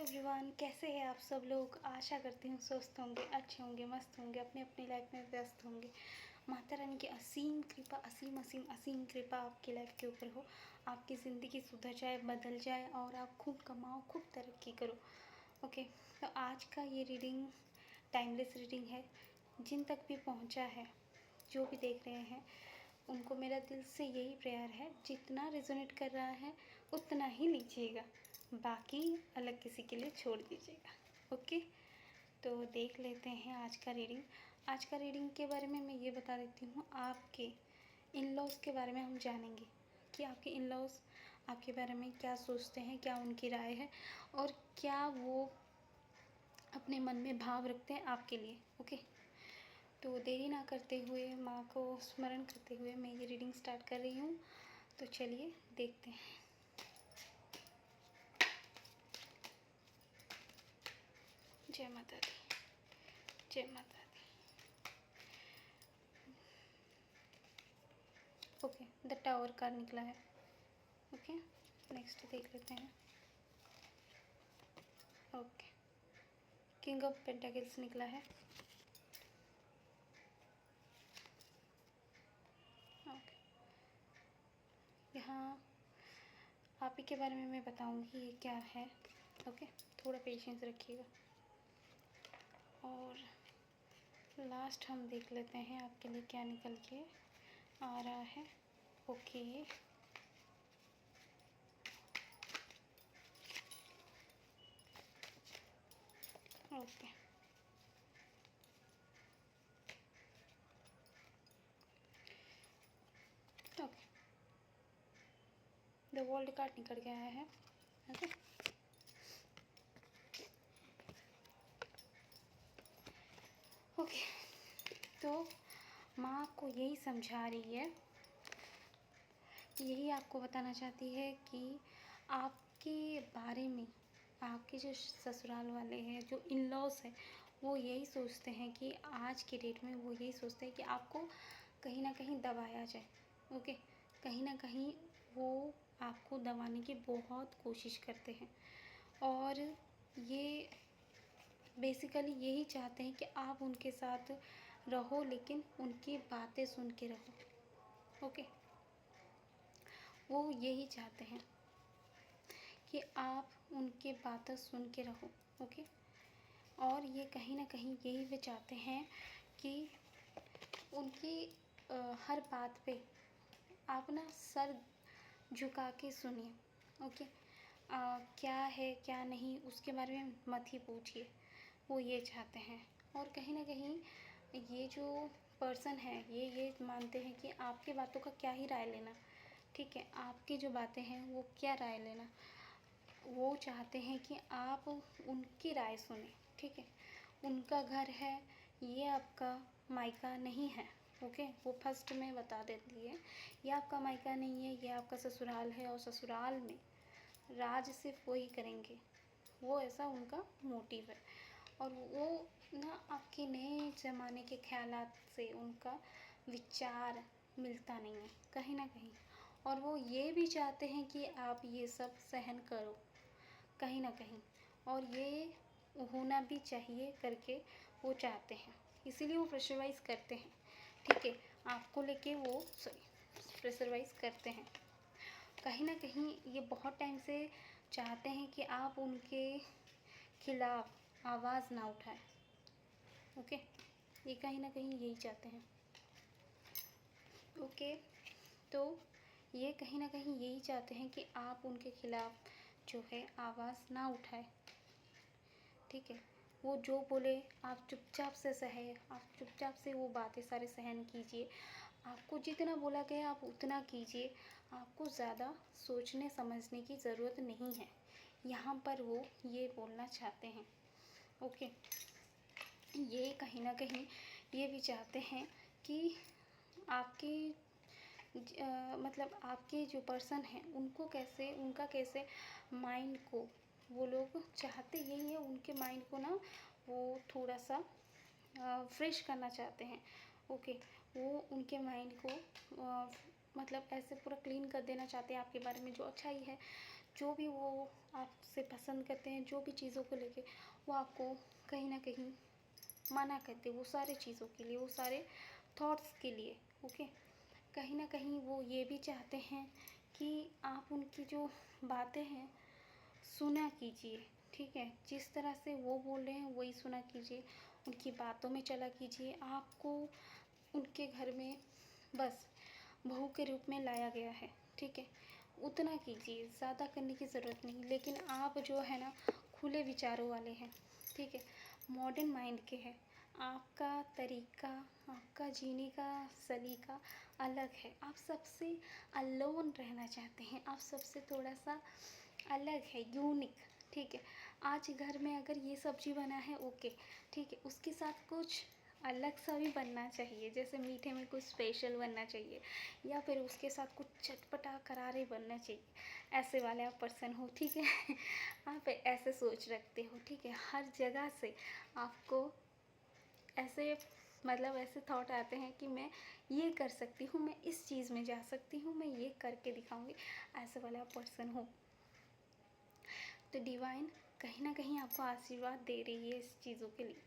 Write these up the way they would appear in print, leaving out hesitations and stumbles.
Everyone, कैसे हैं आप सब लोग। आशा करती हूँ स्वस्थ होंगे, अच्छे होंगे, मस्त होंगे, अपने अपनी लाइफ में व्यस्त होंगे। माता रानी की असीम कृपा, असीम असीम असीम कृपा आपकी लाइफ के ऊपर हो। आपकी ज़िंदगी सुधर जाए, बदल जाए और आप खूब कमाओ, खूब तरक्की करो। ओके, तो आज का ये रीडिंग टाइमलेस रीडिंग है। जिन तक भी पहुँचा है, जो भी देख रहे हैं, उनको मेरा दिल से यही प्रेयर है, जितना रेजोनेट कर रहा है उतना ही लीजिएगा, बाकी अलग किसी के लिए छोड़ दीजिएगा। ओके, तो देख लेते हैं आज का रीडिंग। आज का रीडिंग के बारे में मैं ये बता देती हूँ, आपके इन लॉज के बारे में हम जानेंगे कि आपके इन लॉज आपके बारे में क्या सोचते हैं, क्या उनकी राय है और क्या वो अपने मन में भाव रखते हैं आपके लिए। ओके, तो देरी ना करते हुए, माँ को स्मरण करते हुए मैं ये रीडिंग स्टार्ट कर रही हूँ। तो चलिए देखते हैं। जय माता दी, जय माता दी। ओके, द टावर कार्ड निकला है। ओके, नेक्स्ट देख लेते हैं। ओके, किंग ऑफ पेंटाकल्स निकला है। ओके, यहाँ आप ही के बारे में मैं बताऊंगी ये क्या है। ओके, थोड़ा पेशेंस रखिएगा। और लास्ट हम देख लेते हैं आपके लिए क्या निकल के आ रहा है। Okay, okay, okay, the world card निकल के आया है। ओके, ओके, तो माँ आपको यही समझा रही है, यही आपको बताना चाहती है कि आपके बारे में आपके जो ससुराल वाले हैं, जो इन लॉज हैं, वो यही सोचते हैं कि आज के डेट में वो यही सोचते हैं कि आपको कहीं ना कहीं दबाया जाए। ओके, कहीं ना कहीं वो आपको दबाने की बहुत कोशिश करते हैं और ये बेसिकली यही चाहते हैं कि आप उनके साथ रहो, लेकिन उनकी बातें सुन के रहो। ओके, वो यही चाहते हैं कि आप उनकी बातें सुन के रहो। ओके, और ये कहीं ना कहीं यही वे चाहते हैं कि उनकी हर बात पे आप ना सर झुका के सुनिए। ओके, क्या है क्या नहीं उसके बारे में मत ही पूछिए, वो ये चाहते हैं। और कहीं ना कहीं ये जो पर्सन है ये मानते हैं कि आपकी बातों का क्या ही राय लेना। ठीक है, आपकी जो बातें हैं वो क्या राय लेना, वो चाहते हैं कि आप उनकी राय सुने। ठीक है, उनका घर है, ये आपका मायका नहीं है। ओके, वो फर्स्ट में बता देती है, ये आपका मायका नहीं है, ये आपका ससुराल है और ससुराल में राज सिर्फ वही करेंगे, वो ऐसा उनका मोटिव है। और वो ना आपके नए ज़माने के ख्यालात से उनका विचार मिलता नहीं है कहीं ना कहीं। और वो ये भी चाहते हैं कि आप ये सब सहन करो कहीं ना कहीं, और ये होना भी चाहिए करके वो चाहते हैं, इसीलिए वो प्रेशराइज़ करते हैं। ठीक है, आपको लेके वो प्रेशराइज़ करते हैं। कहीं ना कहीं ये बहुत टाइम से चाहते हैं कि आप उनके खिलाफ आवाज़ ना उठाएं। ओके, ये कहीं ना कहीं यही चाहते हैं। ओके, तो ये कहीं ना कहीं यही चाहते हैं कि आप उनके खिलाफ जो है आवाज़ ना उठाए। ठीक है, वो जो बोले आप चुपचाप से सहे, आप चुपचाप से वो बातें सारे सहन कीजिए। आपको जितना बोला गया आप उतना कीजिए, आपको ज़्यादा सोचने समझने की ज़रूरत नहीं है। यहाँ पर वो ये बोलना चाहते हैं। ओके, ये कहीं ना कहीं ये भी चाहते हैं कि आपकी मतलब आपके जो पर्सन हैं उनको कैसे, उनका कैसे माइंड को, वो लोग चाहते यही है उनके माइंड को ना वो थोड़ा सा फ्रेश करना चाहते हैं। ओके, वो उनके माइंड को मतलब ऐसे पूरा क्लीन कर देना चाहते हैं आपके बारे में जो अच्छा ही है। जो भी वो आपसे पसंद करते हैं, जो भी चीज़ों को लेके वो आपको कहीं ना कहीं मना करते, वो सारे चीज़ों के लिए, वो सारे थॉट्स के लिए। ओके, कहीं ना कहीं वो ये भी चाहते हैं कि आप उनकी जो बातें हैं सुना कीजिए। ठीक है, जिस तरह से वो बोल रहे हैं वही सुना कीजिए, उनकी बातों में चला कीजिए। आपको उनके घर में बस बहू के रूप में लाया गया है, ठीक है, उतना कीजिए, ज़्यादा करने की ज़रूरत नहीं। लेकिन आप जो है ना खुले विचारों वाले हैं, ठीक है, मॉडर्न माइंड के हैं, आपका तरीका, आपका जीने का सलीका अलग है, आप सबसे अलोन रहना चाहते हैं, आप सबसे थोड़ा सा अलग है, यूनिक। ठीक है, आज घर में अगर ये सब्जी बना है, ओके, ठीक है, उसके साथ कुछ अलग सा भी बनना चाहिए, जैसे मीठे में कुछ स्पेशल बनना चाहिए, या फिर उसके साथ कुछ चटपटा करारे बनना चाहिए। ऐसे वाले आप पर्सन हो, ठीक है। आप ऐसे सोच रखते हो, ठीक है, हर जगह से आपको ऐसे मतलब ऐसे थॉट आते हैं कि मैं ये कर सकती हूँ, मैं इस चीज़ में जा सकती हूँ, मैं ये करके दिखाऊंगी। ऐसे वाला आप पर्सन हो तो डिवाइन कहीं ना कहीं आपको आशीर्वाद दे रही है इस चीज़ों के लिए,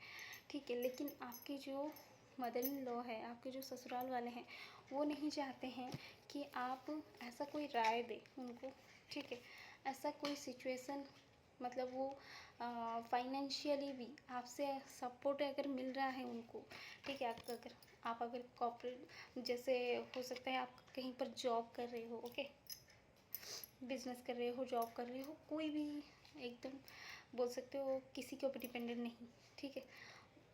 ठीक है। लेकिन आपके जो मदर इन लॉ है, आपके जो ससुराल वाले हैं, वो नहीं चाहते हैं कि आप ऐसा कोई राय दे उनको, ठीक है, ऐसा कोई सिचुएशन, मतलब वो फाइनेंशियली भी आपसे सपोर्ट अगर मिल रहा है उनको, ठीक है, आप अगर कॉर्पोरेट जैसे हो सकता है आप कहीं पर जॉब कर रहे हो, ओके, बिजनेस कर रहे हो, जॉब कर रहे हो, कोई भी एकदम बोल सकते हो किसी के ऊपर डिपेंडेंट नहीं, ठीक है,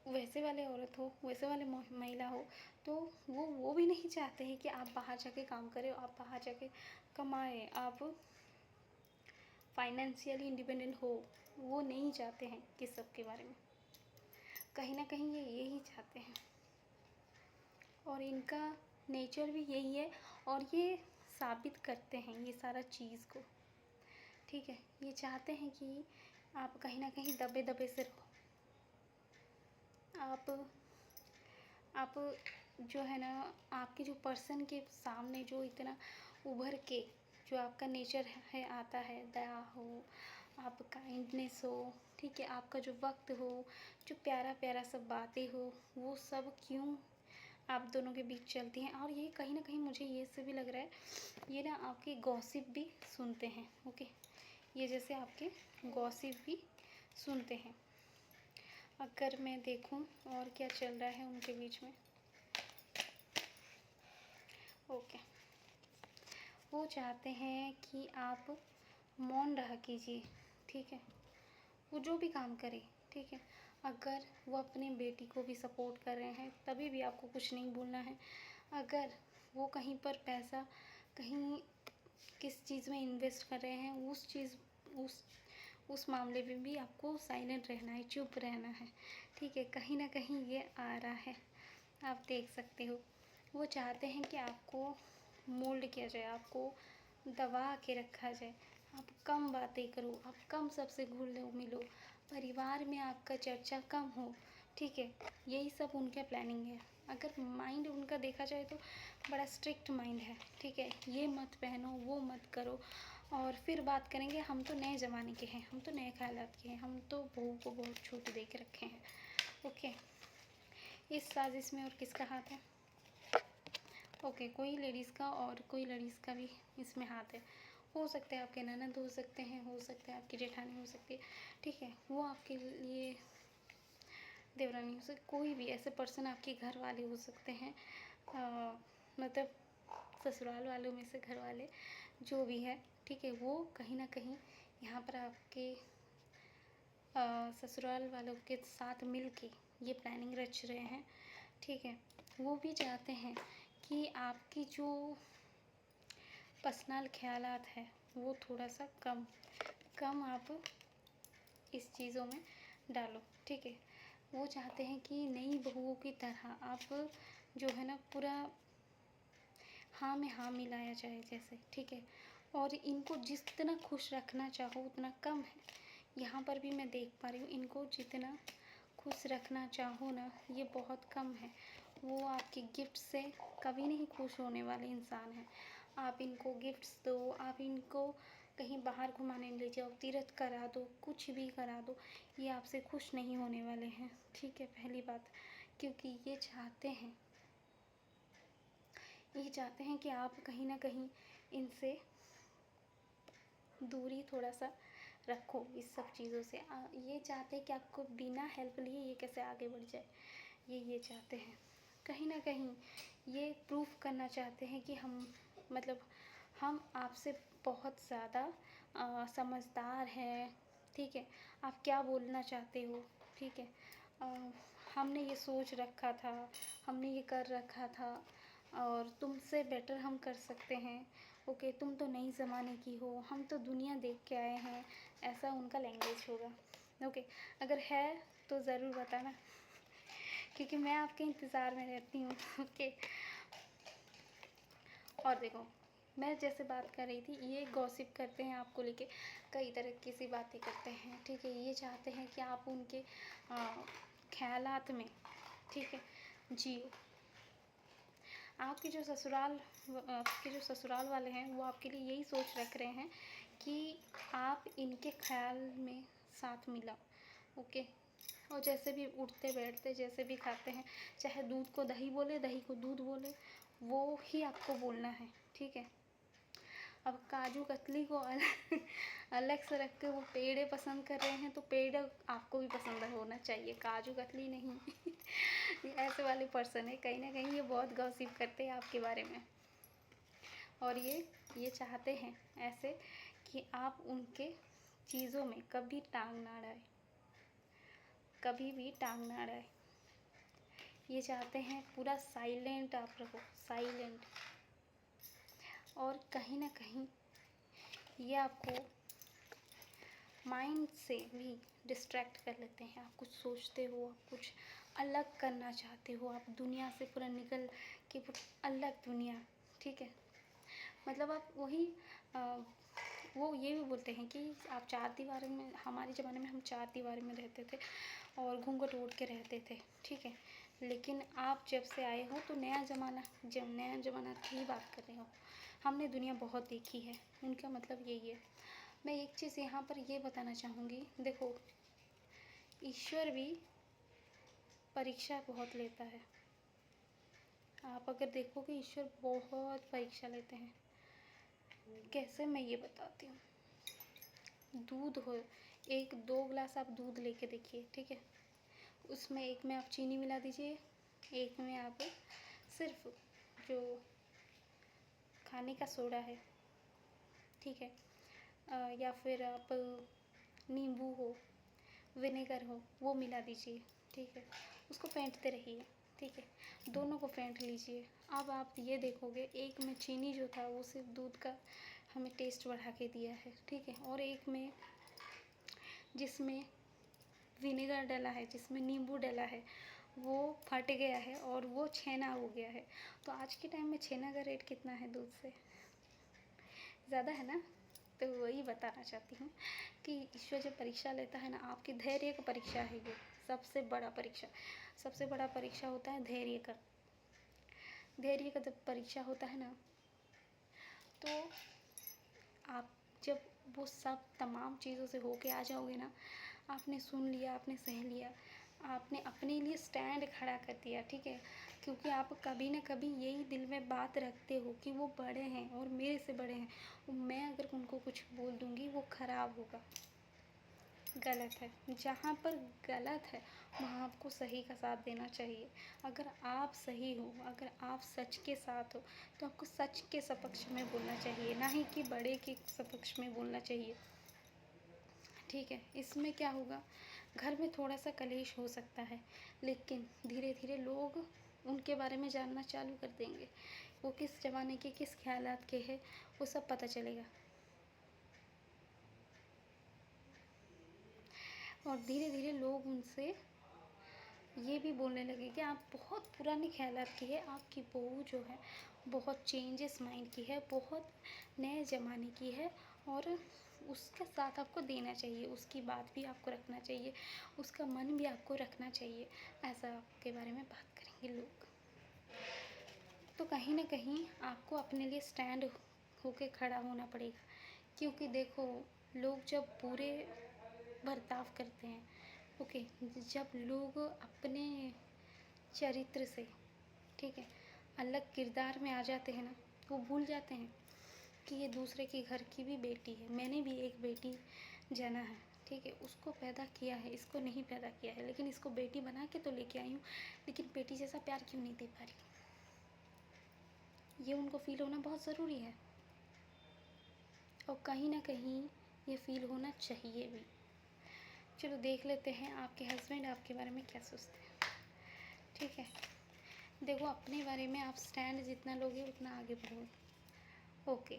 वैसे वाले औरत हो, वैसे वाले महिला हो, तो वो भी नहीं चाहते हैं कि आप बाहर जाके काम करें, आप बाहर जाके कमाएं, आप फाइनेंशियली इंडिपेंडेंट हो। वो नहीं चाहते हैं कि सबके बारे में, कहीं ना कहीं ये यही चाहते हैं, और इनका नेचर भी यही है, और ये साबित करते हैं ये सारा चीज़ को, ठीक है। ये चाहते हैं कि आप कहीं ना कहीं दबे दबे से रहो, आप जो है ना, आपके जो पर्सन के सामने जो इतना उभर के जो आपका नेचर है आता है, दया हो, आप काइंडनेस हो, ठीक है, आपका जो वक्त हो, जो प्यारा प्यारा सब बातें हो, वो सब क्यों आप दोनों के बीच चलती हैं। और ये कहीं ना कहीं मुझे ये से भी लग रहा है, ये ना आपके गॉसिप भी सुनते हैं, ओके, ये जैसे आपके गॉसिप भी सुनते हैं। अगर मैं देखूं और क्या चल रहा है उनके बीच में, ओके, वो चाहते हैं कि आप मौन रहा कीजिए, ठीक है, वो जो भी काम करे, ठीक है, अगर वो अपने बेटी को भी सपोर्ट कर रहे हैं तभी भी आपको कुछ नहीं बोलना है। अगर वो कहीं पर पैसा कहीं किस चीज़ में इन्वेस्ट कर रहे हैं, उस मामले में भी आपको साइलेंट रहना है, चुप रहना है, ठीक है, कहीं ना कहीं ये आ रहा है, आप देख सकते हो। वो चाहते हैं कि आपको मोल्ड किया जाए, आपको दबा के रखा जाए, आप कम बातें करो, आप कम सबसे घुलो मिलो, परिवार में आपका चर्चा कम हो, ठीक है, यही सब उनका प्लानिंग है। अगर माइंड उनका देखा जाए तो बड़ा स्ट्रिक्ट माइंड है, ठीक है, ये मत पहनो, वो मत करो, और फिर बात करेंगे हम तो नए ज़माने के हैं, हम तो नए ख्यालात के हैं, हम तो बहू को बहुत छूट दे के रखे हैं, ओके। इस साजिश में और किसका हाथ है, ओके, कोई लेडीज़ का और कोई लड़ीज़ का भी इसमें हाथ है। हो सकता है आपके ननद हो सकते हैं, हो सकता है आपकी जेठानी हो सकती है, ठीक है, वो आपके लिए देवरानी हो सकती, कोई भी ऐसे पर्सन आपके घर वाले हो सकते हैं, मतलब ससुराल वालों में से घर वाले जो भी है, ठीक है, वो कहीं ना कहीं यहाँ पर आपके ससुराल वालों के साथ मिल के ये प्लानिंग रच रहे हैं, ठीक है। वो भी चाहते हैं कि आपकी जो पर्सनल ख्यालात है वो थोड़ा सा कम कम आप इस चीज़ों में डालो, ठीक है। वो चाहते हैं कि नई बहुओं की तरह आप जो है ना पूरा हाँ में हाँ मिलाया जाए जैसे, ठीक है, और इनको जितना खुश रखना चाहो उतना कम है। यहाँ पर भी मैं देख पा रही हूँ, इनको जितना खुश रखना चाहो ना ये बहुत कम है। वो आपके गिफ्ट से कभी नहीं खुश होने वाले इंसान हैं। आप इनको गिफ्ट्स दो, आप इनको कहीं बाहर घुमाने ले जाओ, तीर्थ करा दो, कुछ भी करा दो, ये आपसे खुश नहीं होने वाले हैं, ठीक है, पहली बात। क्योंकि ये चाहते हैं कि आप कहीं ना कहीं इनसे दूरी थोड़ा सा रखो इस सब चीज़ों से। ये चाहते हैं कि आपको बिना हेल्प लिए ये कैसे आगे बढ़ जाए, ये चाहते हैं। कहीं ना कहीं ये प्रूफ करना चाहते हैं कि हम आपसे बहुत ज़्यादा समझदार हैं, ठीक है, आप क्या बोलना चाहते हो, ठीक है, हमने ये सोच रखा था, हमने ये कर रखा था, और तुमसे बेटर हम कर सकते हैं, ओके, तुम तो नई ज़माने की हो, हम तो दुनिया देख के आए हैं, ऐसा उनका लैंग्वेज होगा, ओके। अगर है तो ज़रूर बताना, क्योंकि मैं आपके इंतज़ार में रहती हूँ, ओके। और देखो, मैं जैसे बात कर रही थी, ये गॉसिप करते हैं आपको लेके, कई तरह की सी बातें करते हैं, ठीक है, ये चाहते हैं कि आप उनके ख्यालात में, ठीक है, जियो। आपके जो ससुराल वाले हैं वो आपके लिए यही सोच रख रहे हैं कि आप इनके ख्याल में साथ मिलाओ, ओके। और जैसे भी उठते बैठते, जैसे भी खाते हैं, चाहे दूध को दही बोले, दही को दूध बोले, वो ही आपको बोलना है, ठीक है। अब काजू कतली को अलग अलग से रख के वो पेड़े पसंद कर रहे हैं, तो पेड़ आपको भी पसंद होना चाहिए, काजू कतली नहीं। ये ऐसे वाले पर्सन है, कहीं ना कहीं ये बहुत गॉसिप करते हैं आपके बारे में। और ये चाहते हैं ऐसे कि आप उनके चीज़ों में कभी टांग ना अड़ाए, कभी भी टांग ना अड़ाए। ये चाहते हैं पूरा साइलेंट आप रहो, साइलेंट। और कहीं ना कहीं ये आपको माइंड से भी डिस्ट्रैक्ट कर लेते हैं। आप कुछ सोचते हो, आप कुछ अलग करना चाहते हो, आप दुनिया से पूरा निकल के अलग दुनिया, ठीक है, मतलब आप वही वो ये भी बोलते हैं कि आप चार दीवारों में, हमारे ज़माने में हम चार दीवारों में रहते थे और घूंघट ओढ़ के रहते थे, ठीक है, लेकिन आप जब से आए हो तो नया ज़माना की ही बात कर रहे हो, हमने दुनिया बहुत देखी है, उनका मतलब यही है। मैं एक चीज़ यहाँ पर ये बताना चाहूँगी, देखो, ईश्वर भी परीक्षा बहुत लेता है। आप अगर देखोगे ईश्वर बहुत परीक्षा लेते हैं। कैसे, मैं ये बताती हूँ। दूध हो, 1-2 गिलास आप दूध लेके देखिए, ठीक है, उसमें एक में आप चीनी मिला दीजिए, एक में आप सिर्फ जो खाने का सोडा है, ठीक है, या फिर आप नींबू हो, विनेगर हो, वो मिला दीजिए, ठीक है, उसको फेंटते रहिए, ठीक है, दोनों को फेंट लीजिए। अब आप ये देखोगे, एक में चीनी जो था वो सिर्फ दूध का हमें टेस्ट बढ़ा के दिया है, ठीक है, और एक में जिसमें विनेगर डला है, जिसमें नींबू डला है, वो फट गया है और वो छेना हो गया है। तो आज के टाइम में छेना का रेट कितना है दूध से? ज़्यादा है ना। तो वही बताना चाहती हूँ कि ईश्वर जब परीक्षा लेता है ना, आपके धैर्य का परीक्षा है ये, सबसे बड़ा परीक्षा होता है धैर्य का। धैर्य का जब परीक्षा होता है ना, तो आप जब वो सब तमाम चीज़ों से होके आ जाओगे ना, आपने सुन लिया, आपने सह लिया, आपने अपने लिए स्टैंड खड़ा कर दिया, ठीक है, क्योंकि आप कभी ना कभी यही दिल में बात रखते हो कि वो बड़े हैं और मेरे से बड़े हैं, मैं अगर उनको कुछ बोल दूँगी वो ख़राब होगा। गलत है, जहाँ पर गलत है वहाँ आपको सही का साथ देना चाहिए। अगर आप सही हो, अगर आप सच के साथ हो, तो आपको सच के सपक्ष में बोलना चाहिए, ना ही कि बड़े के सपक्ष में बोलना चाहिए, ठीक है। इसमें क्या होगा, घर में थोड़ा सा कलेश हो सकता है, लेकिन धीरे धीरे लोग उनके बारे में जानना चालू कर देंगे, वो किस ज़माने के, किस ख्यालात के हैं, वो सब पता चलेगा। और धीरे धीरे लोग उनसे ये भी बोलने लगे कि आप बहुत पुराने ख्यालात की है, आपकी बहू जो है बहुत चेंजेस माइंड की है, बहुत नए ज़माने की है, और उसके साथ आपको देना चाहिए, उसकी बात भी आपको रखना चाहिए, उसका मन भी आपको रखना चाहिए, ऐसा आपके बारे में बात करेंगे लोग। तो कहीं ना कहीं आपको अपने लिए स्टैंड होके खड़ा होना पड़ेगा क्योंकि देखो, लोग जब बुरे बर्ताव करते हैं, ओके, जब लोग अपने चरित्र से, ठीक है, अलग किरदार में आ जाते हैं ना, वो भूल जाते हैं कि ये दूसरे के घर की भी बेटी है। मैंने भी एक बेटी जना है, ठीक है, उसको पैदा किया है, इसको नहीं पैदा किया है, लेकिन इसको बेटी बना के तो लेके आई हूँ, लेकिन बेटी जैसा प्यार क्यों नहीं दे पा रही? ये उनको फील होना बहुत ज़रूरी है, और कहीं ना कहीं ये फील होना चाहिए भी। चलो देख लेते हैं आपके हस्बैंड आपके बारे में क्या सोचते हैं, ठीक है। देखो, अपने बारे में आप स्टैंड जितना लोगे उतना आगे बढ़ोगे, ओके।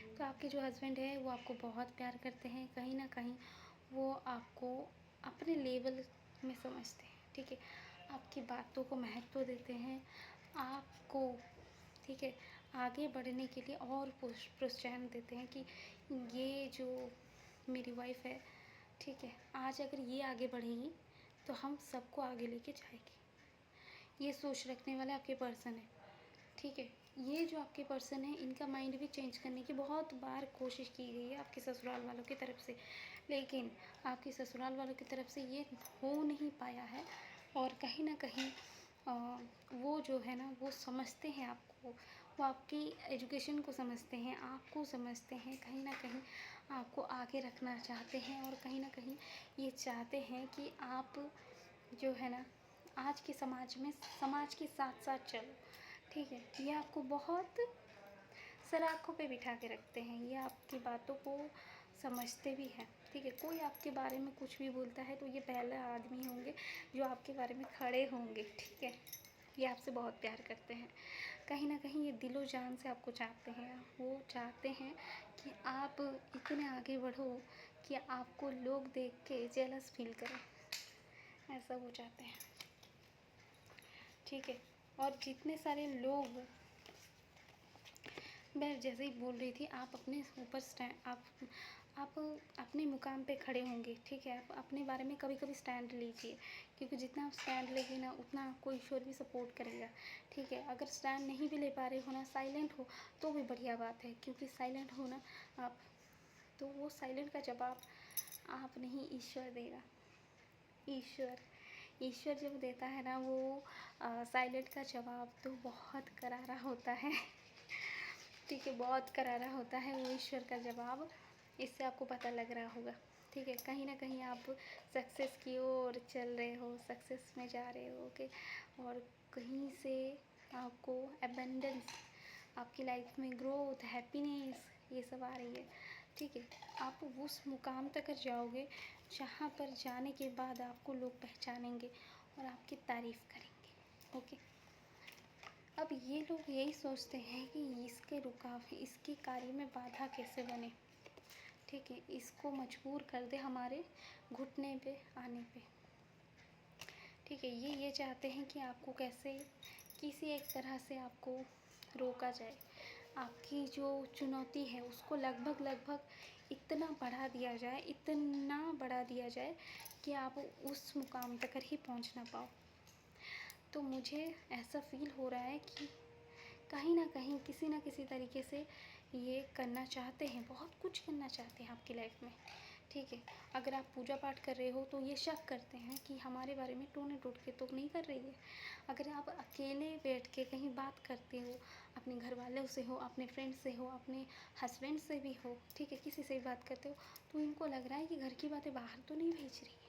तो आपके जो हस्बैंड है वो आपको बहुत प्यार करते हैं, कहीं ना कहीं वो आपको अपने लेवल में समझते हैं, ठीक है, आपकी बातों को महत्व देते हैं, आपको, ठीक है, आगे बढ़ने के लिए और प्रोत्साहन देते हैं कि ये जो मेरी वाइफ है, ठीक है, आज अगर ये आगे बढ़ेगी तो हम सबको आगे लेके जाएगी। ये सोच रखने वाले आपके पर्सन है, ठीक है। ये जो आपके पर्सन है, इनका माइंड भी चेंज करने की बहुत बार कोशिश की गई है आपके ससुराल वालों की तरफ से, लेकिन आपके ससुराल वालों की तरफ से ये हो नहीं पाया है। और कहीं ना कहीं वो जो है ना, वो समझते हैं आपको, वो आपकी एजुकेशन को समझते हैं, आपको समझते हैं, कहीं ना कहीं आपको आगे रखना चाहते हैं, और कहीं ना कहीं ये चाहते हैं कि आप जो है ना, आज के समाज में समाज के साथ साथ चलो, ठीक है। ये आपको बहुत सलाखों पे बिठा के रखते हैं, ये आपकी बातों को समझते भी हैं, ठीक है। कोई आपके बारे में कुछ भी बोलता है तो ये पहला आदमी होंगे जो आपके बारे में खड़े होंगे, ठीक है। ये आपसे बहुत प्यार करते हैं, कहीं ना कहीं ये दिलो जान से आपको चाहते हैं। वो चाहते हैं कि आप इतने आगे बढ़ो कि आपको लोग देख के जेलस फील करें, ऐसा वो चाहते हैं, ठीक है। और जितने सारे लोग, मैं जैसे ही बोल रही थी, आप अपने ऊपर स्टैंड, आप अपने मुकाम पे खड़े होंगे, ठीक है। आप अपने बारे में कभी कभी स्टैंड लीजिए, क्योंकि जितना आप स्टैंड लेंगे ना, उतना आपको ईश्वर भी सपोर्ट करेगा, ठीक है। अगर स्टैंड नहीं भी ले पा रहे हो ना, साइलेंट हो तो भी बढ़िया बात है, क्योंकि साइलेंट हो ना आप, तो वो साइलेंट का जवाब आप नहीं, ईश्वर देगा। ईश्वर ईश्वर जब देता है ना, वो साइलेंट का जवाब तो बहुत करारा होता है, ठीक है, बहुत करारा होता है वो ईश्वर का जवाब। इससे आपको पता लग रहा होगा, ठीक है। कहीं ना कहीं आप सक्सेस की ओर चल रहे हो, सक्सेस में जा रहे हो, ओके। और कहीं से आपको एबंडेंस, आपकी लाइफ में ग्रोथ, हैप्पीनेस, ये सब आ रही है, ठीक है। आप उस मुकाम तक जाओगे जहाँ पर जाने के बाद आपको लोग पहचानेंगे और आपकी तारीफ़ करेंगे, ओके। अब ये लोग यही सोचते हैं कि इसके कार्य में बाधा कैसे बने, ठीक है, इसको मजबूर कर दे हमारे घुटने पे आने पे, ठीक है। ये चाहते हैं कि आपको कैसे, किसी एक तरह से आपको रोका जाए, आपकी जो चुनौती है उसको लगभग इतना बढ़ा दिया जाए, इतना बढ़ा दिया जाए कि आप उस मुकाम तक ही पहुंच ना पाओ। तो मुझे ऐसा फील हो रहा है कि कहीं ना कहीं किसी ना किसी तरीके से ये करना चाहते हैं, बहुत कुछ करना चाहते हैं आपकी लाइफ में, ठीक है। अगर आप पूजा पाठ कर रहे हो तो ये शक करते हैं कि हमारे बारे में टोने टोट के तो नहीं कर रही है। अगर आप अकेले बैठ के कहीं बात करते हो, अपने घर वालों से हो, अपने फ्रेंड से हो, अपने हस्बैंड से भी हो, ठीक है, किसी से भी बात करते हो, तो इनको लग रहा है कि घर की बातें बाहर तो नहीं भेज रही है,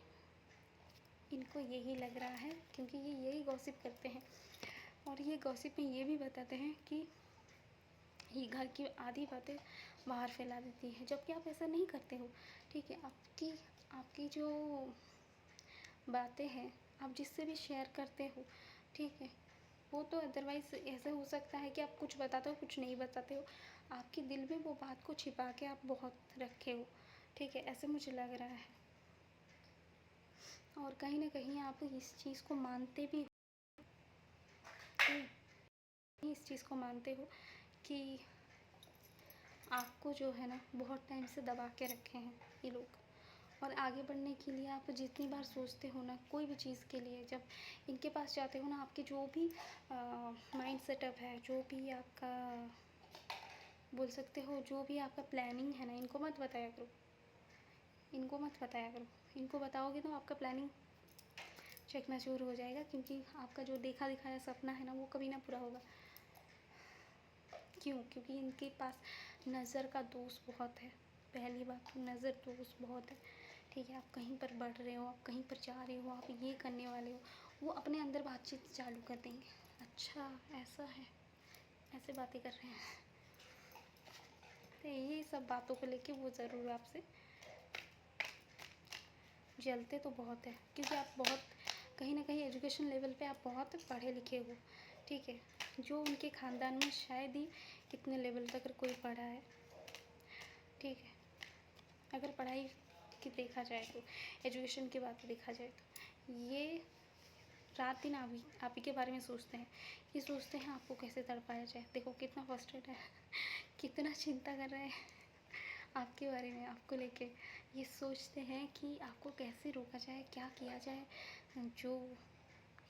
इनको यही लग रहा है, क्योंकि ये यही गॉसिप करते हैं। और ये गॉसिप में ये भी बताते हैं कि ये घर की आधी बातें बाहर फैला देती है, जबकि आप ऐसा नहीं करते हो, ठीक है। आपकी आपकी जो बातें हैं, आप जिससे भी शेयर करते हो, ठीक है, वो तो अदरवाइज़ ऐसा हो सकता है कि आप कुछ बताते हो, कुछ नहीं बताते हो, आपके दिल में वो बात को छिपा के आप बहुत रखे हो, ठीक है, ऐसे मुझे लग रहा है। और कहीं ना कहीं आप इस चीज़ को मानते भी हो, इस चीज़ को मानते हो कि आपको जो है ना, बहुत टाइम से दबा के रखे हैं ये लोग। और आगे बढ़ने के लिए आप जितनी बार सोचते हो ना, कोई भी चीज़ के लिए जब इनके पास जाते हो ना, आपके जो भी माइंड सेटअप है, जो भी आपका बोल सकते हो जो भी आपका प्लानिंग है ना, इनको मत बताया करो, इनको मत बताया करो। इनको बताओगे तो आपका प्लानिंग चकनाचूर हो जाएगा, क्योंकि आपका जो देखा दिखाया सपना है ना वो कभी ना पूरा होगा। क्यों? क्योंकि इनके पास नज़र का दोष बहुत है। पहली बात तो नज़र दोष बहुत है, ठीक है। आप कहीं पर बढ़ रहे हो, आप कहीं पर जा रहे हो, आप ये करने वाले हो, वो अपने अंदर बातचीत चालू कर देंगे। अच्छा ऐसा है, ऐसे बातें कर रहे हैं, तो ये सब बातों को लेके वो ज़रूर आपसे जलते तो बहुत है, क्योंकि आप बहुत कहीं ना कहीं एजुकेशन लेवल पे आप बहुत पढ़े लिखे हो, ठीक है। जो उनके ख़ानदान में शायद ही कितने लेवल तक कोई पढ़ा है, ठीक है। अगर पढ़ाई की देखा जाए तो, एजुकेशन की बात देखा जाए तो, ये रात दिन आप ही के बारे में सोचते हैं। ये सोचते हैं आपको कैसे तड़पाया जाए। देखो कितना फ्रस्ट्रेट है कितना चिंता कर रहे हैं आपके बारे में, आपको लेके। ये सोचते हैं कि आपको कैसे रोका जाए, क्या किया जाए। जो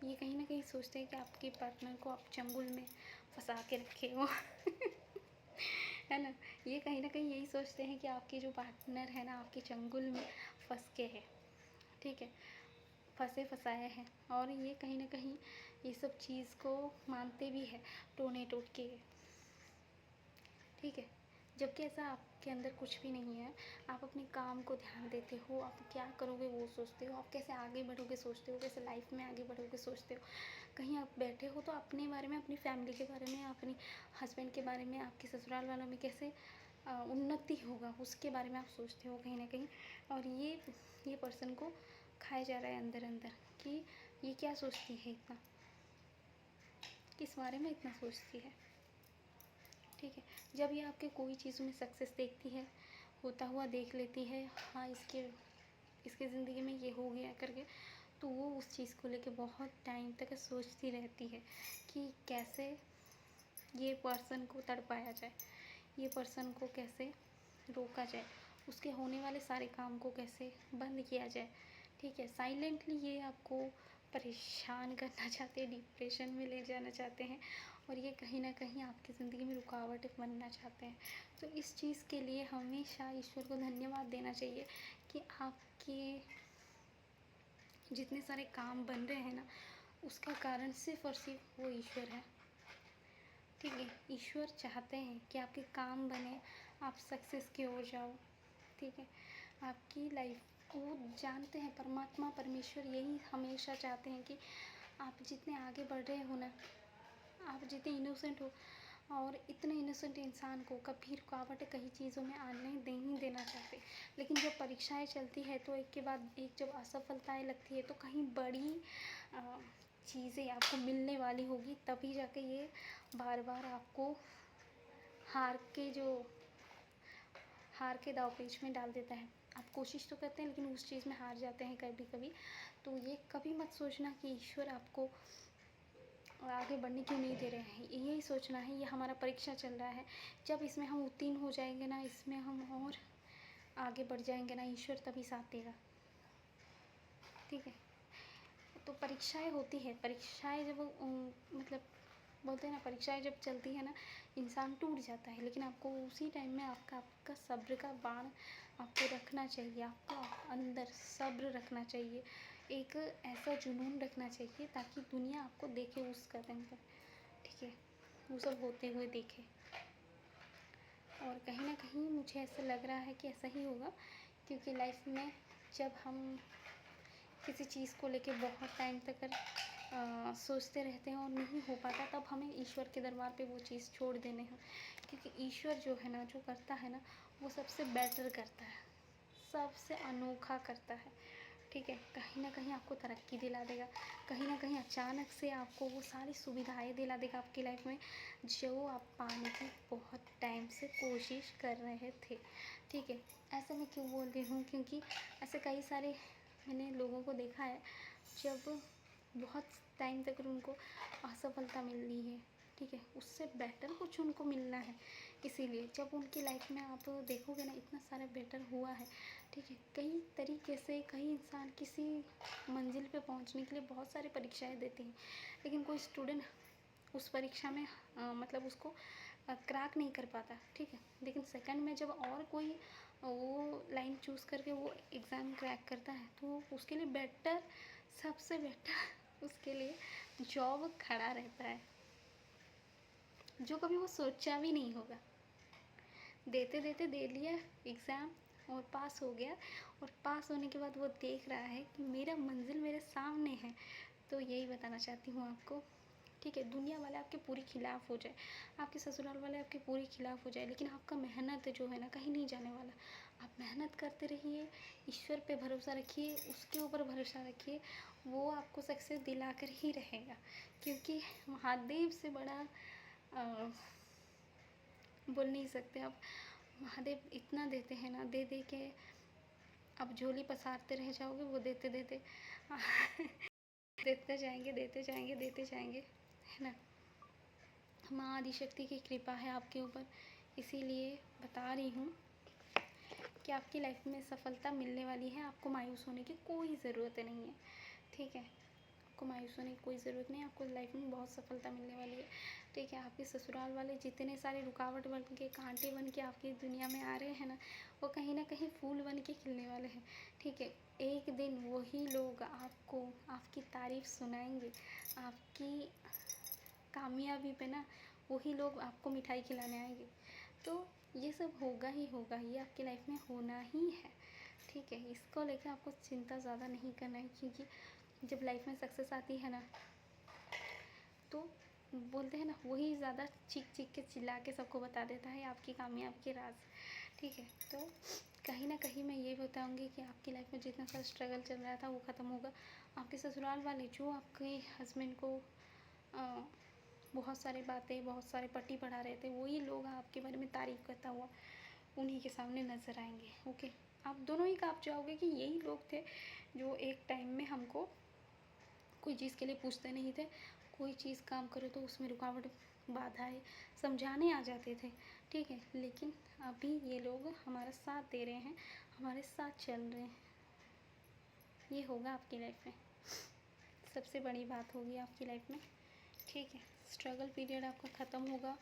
ये कहीं ना कहीं सोचते हैं कि आपके पार्टनर को आप चंगुल में फंसा के रखे हो है ना। ये कहीं ना कहीं यही सोचते हैं कि आपके जो पार्टनर है ना आपके चंगुल में फंस के है, ठीक है, फंसे फंसाए हैं। और ये कहीं ना कहीं ये सब चीज़ को मानते भी है टोने टोट के, ठीक है। जबकि ऐसा आपके अंदर कुछ भी नहीं है। आप अपने काम को ध्यान देते हो, आप क्या करोगे वो सोचते हो, आप कैसे आगे बढ़ोगे सोचते हो, कैसे लाइफ में आगे बढ़ोगे सोचते हो। कहीं आप बैठे हो तो अपने बारे में, अपनी फैमिली के बारे में, अपनी हस्बैंड के बारे में, आपके ससुराल वालों में कैसे उन्नति होगा उसके बारे में आप सोचते हो कहीं ना कहीं। और ये पर्सन को खाया जा रहा है अंदर अंदर कि ये क्या सोचती है, इतना किस बारे में इतना सोचती है, ठीक है। जब ये आपके कोई चीज़ों में सक्सेस देखती है, होता हुआ देख लेती है, हाँ इसके ज़िंदगी में ये हो गया करके, तो वो उस चीज़ को लेके बहुत टाइम तक सोचती रहती है कि कैसे ये पर्सन को तड़पाया जाए, ये पर्सन को कैसे रोका जाए, उसके होने वाले सारे काम को कैसे बंद किया जाए, ठीक है। साइलेंटली ये आपको परेशान करना चाहते हैं, डिप्रेशन में ले जाना चाहते हैं, और ये कहीं ना कहीं आपकी ज़िंदगी में रुकावट बनना चाहते हैं। तो इस चीज़ के लिए हमेशा ईश्वर को धन्यवाद देना चाहिए कि आपके जितने सारे काम बन रहे हैं ना, उसका कारण सिर्फ़ और सिर्फ वो ईश्वर है, ठीक है। ईश्वर चाहते हैं कि आपके काम बने, आप सक्सेस की ओर जाओ, ठीक है। आपकी लाइफ वो जानते हैं, परमात्मा परमेश्वर यही हमेशा चाहते हैं कि आप जितने आगे बढ़ रहे हो ना, आप जितने इनोसेंट हो, और इतने इनोसेंट इंसान को कभी रुकावट कई चीज़ों में आने नहीं देना चाहते। लेकिन जब परीक्षाएं चलती है तो एक के बाद एक जब असफलताएं लगती है तो कहीं बड़ी चीज़ें आपको मिलने वाली होगी, तभी जाके ये बार बार आपको हार के जो हार के दांवपेच में डाल देता है। आप कोशिश तो करते हैं लेकिन उस चीज़ में हार जाते हैं कभी कभी। तो ये कभी मत सोचना कि ईश्वर आपको आगे बढ़ने क्यों नहीं दे रहे हैं। यही सोचना है ये हमारा परीक्षा चल रहा है, जब इसमें हम उत्तीर्ण हो जाएंगे ना, इसमें हम और आगे बढ़ जाएंगे ना, ईश्वर तभी साथ देगा, ठीक है। तो परीक्षाएं होती है, परीक्षाएं जब मतलब बोलते हैं ना, परीक्षाएं जब चलती है ना, इंसान टूट जाता है, लेकिन आपको उसी टाइम में आपका सब्र का बाण आपको रखना चाहिए, आपको अंदर सब्र रखना चाहिए, एक ऐसा जुनून रखना चाहिए ताकि दुनिया आपको देखे उस कदम पर, ठीक है, वो सब होते हुए देखे। और कहीं ना कहीं मुझे ऐसा लग रहा है कि ऐसा ही होगा, क्योंकि लाइफ में जब हम किसी चीज़ को लेके बहुत टाइम तक सोचते रहते हैं और नहीं हो पाता, तब हमें ईश्वर के दरबार पे वो चीज़ छोड़ देने हैं। क्योंकि ईश्वर जो है ना, जो करता है ना, वो सबसे बेटर करता है, सबसे अनोखा करता है, ठीक है। कहीं ना कहीं आपको तरक्की दिला देगा, कहीं ना कहीं अचानक से आपको वो सारी सुविधाएं दिला देगा आपकी लाइफ में, जो आप पाने की बहुत टाइम से कोशिश कर रहे थे, ठीक है। ऐसा मैं क्यों बोल रही हूँ, क्योंकि ऐसे कई सारे मैंने लोगों को देखा है, जब बहुत टाइम तक उनको असफलता मिल रही है, ठीक है, उससे बेटर कुछ उनको मिलना है। इसीलिए जब उनकी लाइफ में आप देखोगे ना, इतना सारा बेटर हुआ है, ठीक है। कई तरीके से कई इंसान किसी मंजिल पे पहुंचने के लिए बहुत सारी परीक्षाएं देते हैं, लेकिन कोई स्टूडेंट उस परीक्षा में मतलब उसको क्रैक नहीं कर पाता, ठीक है। लेकिन सेकंड में जब और कोई वो लाइन चूज़ करके वो एग्ज़ाम क्रैक करता है तो उसके लिए बेटर, सबसे बेटर उसके लिए जॉब खड़ा रहता है, जो कभी वो सोचा भी नहीं होगा। देते देते दे लिया एग्ज़ाम और पास हो गया, और पास होने के बाद वो देख रहा है कि मेरा मंजिल मेरे सामने है। तो यही बताना चाहती हूँ आपको, ठीक है। दुनिया वाले आपके पूरी खिलाफ़ हो जाए, आपके ससुराल वाले आपके पूरे खिलाफ़ हो जाए, लेकिन आपका मेहनत जो है ना कहीं नहीं जाने वाला। आप मेहनत करते रहिए, ईश्वर पे भरोसा रखिए, उसके ऊपर भरोसा रखिए, वो आपको सक्सेस दिला कर ही रहेगा। क्योंकि महादेव से बड़ा बोल नहीं सकते आप। महादेव इतना देते हैं ना, दे दे के आप झोली पसारते रह जाओगे, वो देते देते देते जाएंगे, देते जाएंगे, देते जाएंगे, है ना। माँ आदिशक्ति की कृपा है आपके ऊपर, इसीलिए बता रही हूँ कि आपकी लाइफ में सफलता मिलने वाली है। आपको मायूस होने की कोई ज़रूरत नहीं है, ठीक है। आपको मायूस होने की कोई ज़रूरत नहीं है, आपको लाइफ में बहुत सफलता मिलने वाली है, ठीक है। आपके ससुराल वाले जितने सारे रुकावट बन के, कांटे बन के आपकी दुनिया में आ रहे हैं ना, वो कहीं ना कहीं फूल बन के खिलने वाले हैं, ठीक है। एक दिन वही लोग आपको आपकी तारीफ़ सुनाएंगे, आपकी कामयाबी पे ना वही लोग आपको मिठाई खिलाने आएंगे। तो ये सब होगा ही होगा, ये आपकी लाइफ में होना ही है, ठीक है। इसको लेकर आपको चिंता ज़्यादा नहीं करना है, क्योंकि जब लाइफ में सक्सेस आती है ना, तो बोलते हैं ना, वही ज़्यादा चीख चीख के चिल्ला के सबको बता देता है आपकी कामयाबी के राज, ठीक है। तो कहीं ना कहीं मैं ये बताऊंगी कि आपकी लाइफ में जितना सा स्ट्रगल चल रहा था वो ख़त्म होगा। आपके ससुराल वाले जो आपके हस्बैंड को बहुत सारी बातें, बहुत सारे पट्टी पढ़ा रहे थे, वही लोग आपके बारे में तारीफ़ करता हुआ उन्हीं के सामने नज़र आएंगे, ओके। आप दोनों ही काँप जाओगे कि यही लोग थे जो एक टाइम में हमको कोई चीज़ के लिए पूछते नहीं थे, कोई चीज़ काम करो तो उसमें रुकावट, बाधाएं समझाने आ जाते थे, ठीक है। लेकिन अभी ये लोग हमारा साथ दे रहे हैं, हमारे साथ चल रहे हैं। ये होगा आपकी लाइफ में, सबसे बड़ी बात होगी आपकी लाइफ में, ठीक है। स्ट्रगल पीरियड आपका ख़त्म होगा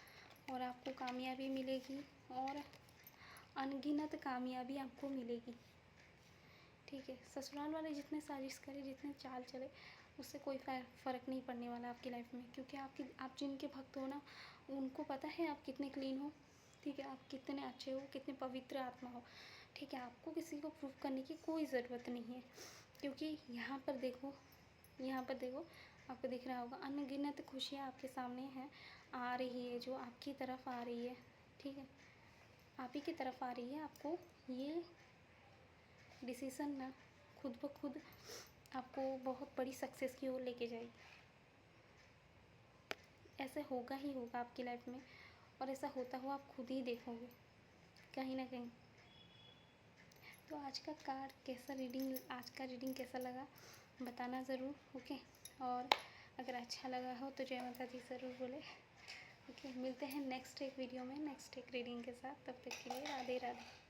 और आपको कामयाबी मिलेगी, और अनगिनत कामयाबी आपको मिलेगी, ठीक है। ससुराल वाले जितने साजिश करे, जितने चाल चले, उससे कोई फ़र्क नहीं पड़ने वाला आपकी लाइफ में। क्योंकि आप जिनके भक्त हो ना, उनको पता है आप कितने क्लीन हो, ठीक है। आप कितने अच्छे हो, कितने पवित्र आत्मा हो, ठीक है। आपको किसी को प्रूव करने की कोई ज़रूरत नहीं है, क्योंकि यहाँ पर देखो, यहाँ पर देखो, आपको दिख रहा होगा अनगिनत खुशियाँ आपके सामने हैं, आ रही है, जो आपकी तरफ आ रही है, ठीक है। आप ही की तरफ आ रही है। आपको ये डिसीज़न ना खुद ब खुद आपको बहुत बड़ी सक्सेस की ओर लेके जाएगी। ऐसे होगा ही होगा आपकी लाइफ में, और ऐसा होता हुआ आप खुद ही देखोगे कहीं ना कहीं। तो आज का कार्ड कैसा रीडिंग, आज का रीडिंग कैसा लगा बताना ज़रूर, ओके। और अगर अच्छा लगा हो तो जय माता दी ज़रूर बोले, ओके। मिलते हैं नेक्स्ट एक वीडियो में, नेक्स्ट एक रीडिंग के साथ। तब तक के लिए राधे राधे।